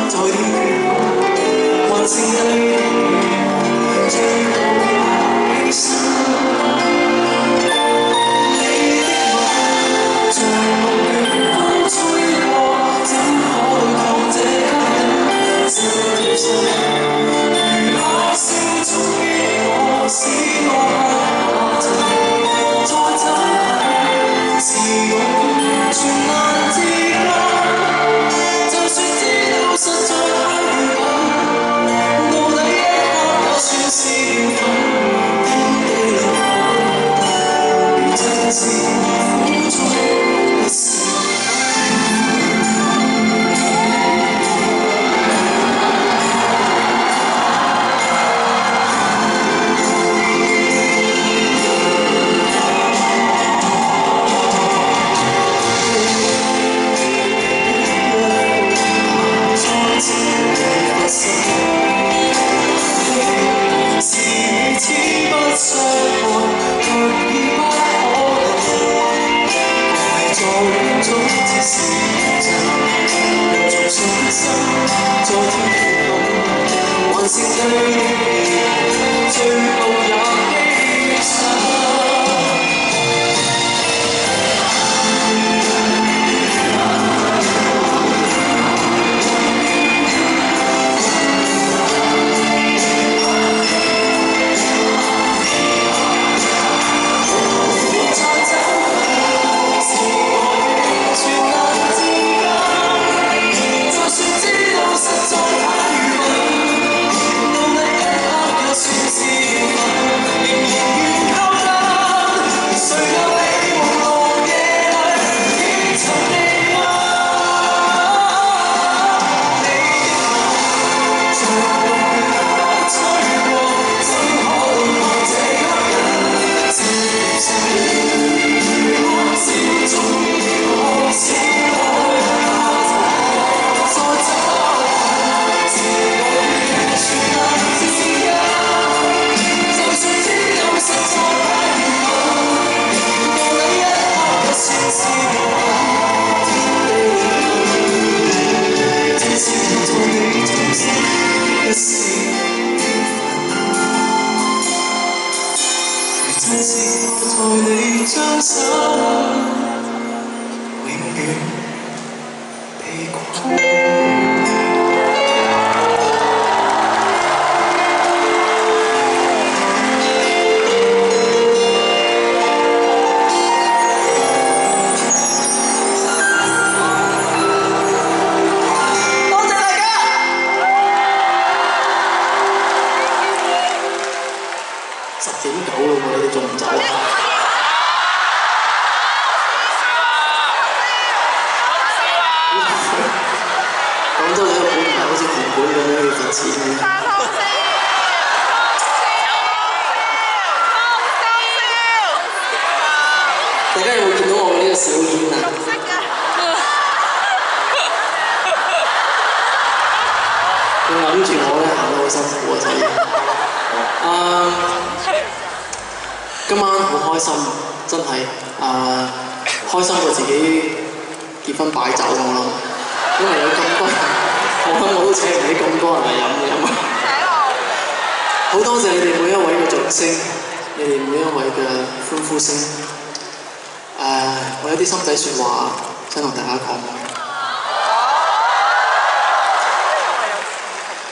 在天還是對最後犧牲。你的吻像龍捲風吹過，怎可對抗這吸引？心跳聲如海嘯衝擊我，使我不可再走近，是我全難自禁。就算知道實在太愚笨，到底一刻也算是緣分。天地靈魂，如真是苦中一絲。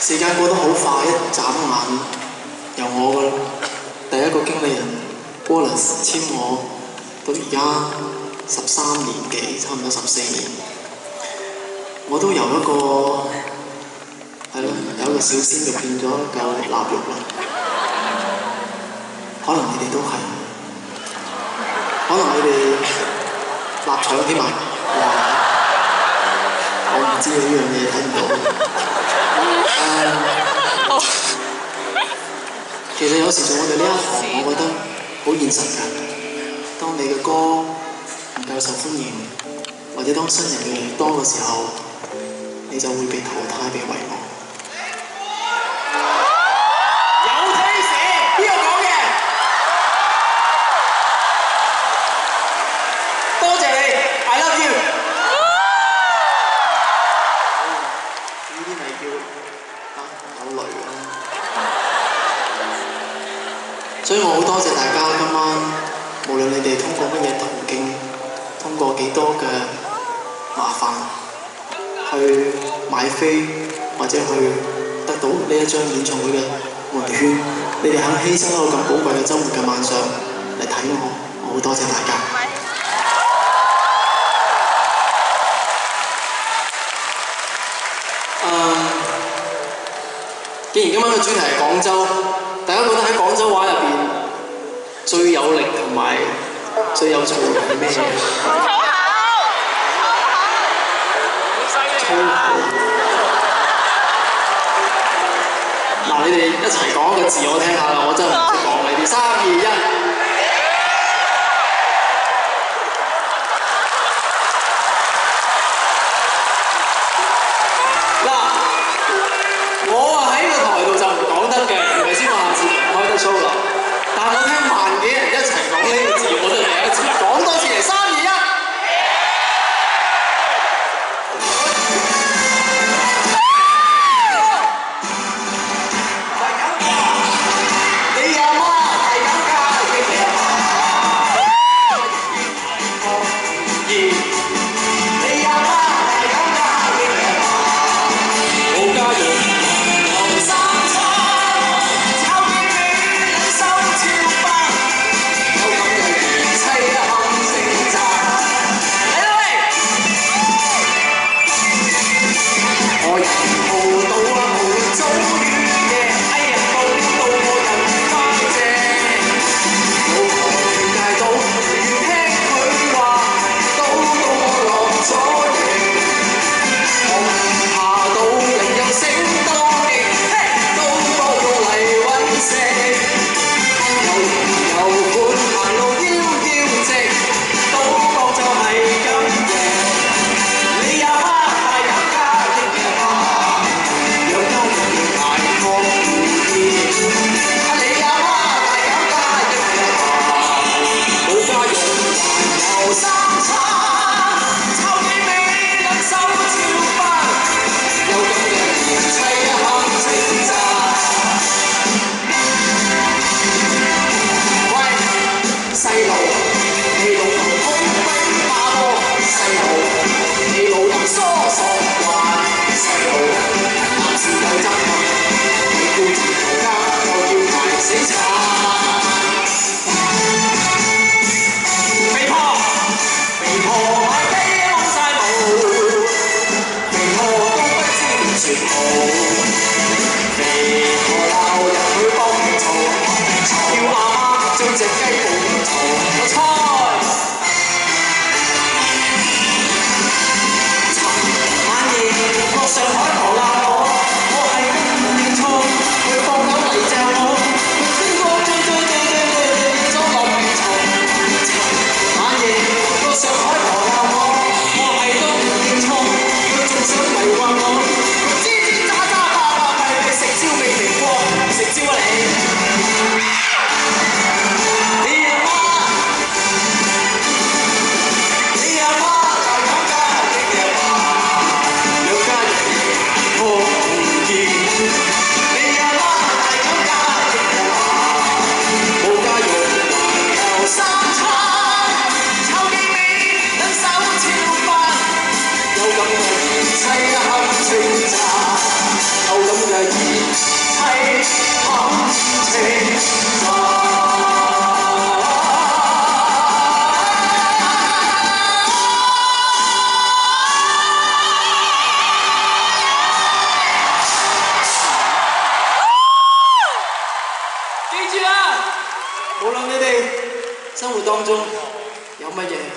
時間過得好快，一眨眼，由我嘅第一個經理人 Wallace 簽我，到而家13年幾，差唔多14年，我都由一個係咯，有一個小鮮肉變咗一嚿臘肉啦。可能你哋都係，可能你哋臘腸添啊！我唔知道呢樣嘢睇唔到。其實有時做我哋呢一行，我覺得好現實㗎。當你嘅歌唔夠受歡迎，或者當新人越嚟越多嘅時候，你就會被淘汰、被遺忘。有 taste， 邊個講嘅？多謝你 ，I love you。啲咪叫有淚咯。所以我好多謝大家今晚，無論你哋通過乜嘢途徑，通過幾多嘅麻煩去買飛，或者去得到呢一張演唱會嘅門券，你哋肯犧牲一個咁寶貴嘅週末嘅晚上嚟睇我好多謝大家。既然今晚嘅主題係廣州，大家覺得喺廣州話入邊最有力同埋最有趣係咩嘢？粗口。嗱，你哋一齊講一個字我聽下啦，我真係唔識講呢啲。3、2、1。但係我聽萬幾人一齊講呢個字，我都係第一次。講多次嚟，3、2、1。你阿媽係咁㗎，你阿媽。2，你阿媽係咁㗎，你阿媽。冇家用，冇三餐。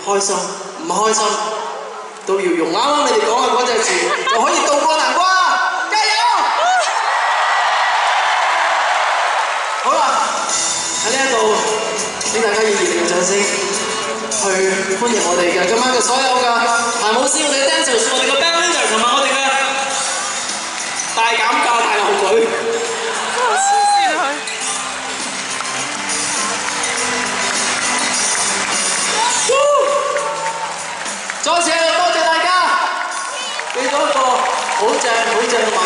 開心唔開心都要用啱啱你哋講嘅嗰隻字，就可以渡過難關。加油！好啦，喺呢一度俾大家以熱烈嘅掌聲去歡迎我哋嘅今晚嘅所有嘅排舞師、我哋嘅 dancers、我哋嘅 band leader 同埋我哋嘅大減價大牛隊。再次多謝大家，俾咗一個好好正好正嘅馬